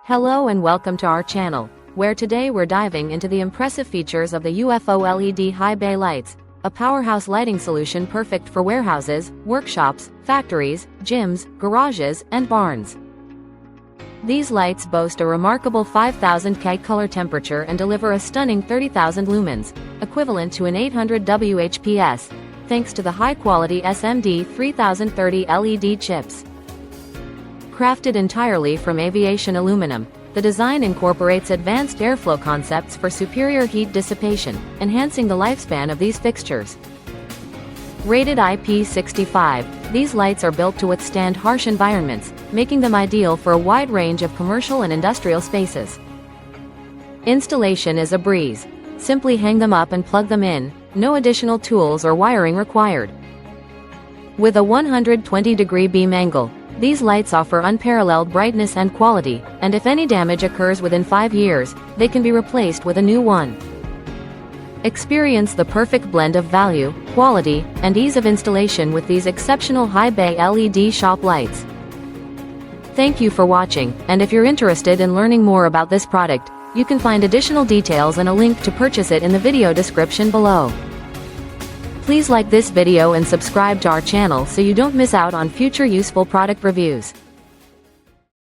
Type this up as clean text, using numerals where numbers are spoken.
Hello and welcome to our channel, where today we're diving into the impressive features of the UFO LED high bay lights, a powerhouse lighting solution perfect for warehouses, workshops, factories, gyms, garages, and barns. These lights boast a remarkable 5000 K color temperature and deliver a stunning 30,000 lumens, equivalent to an 800 WHPS, thanks to the high-quality SMD3030 LED chips. Crafted entirely from aviation aluminum, the design incorporates advanced airflow concepts for superior heat dissipation, enhancing the lifespan of these fixtures. Rated IP65, these lights are built to withstand harsh environments, making them ideal for a wide range of commercial and industrial spaces. Installation is a breeze. Simply hang them up and plug them in, no additional tools or wiring required. With a 120-degree beam angle, these lights offer unparalleled brightness and quality, and if any damage occurs within 5 years, they can be replaced with a new one. Experience the perfect blend of value, quality, and ease of installation with these exceptional high-bay LED shop lights. Thank you for watching, and if you're interested in learning more about this product, you can find additional details and a link to purchase it in the video description below. Please like this video and subscribe to our channel so you don't miss out on future useful product reviews.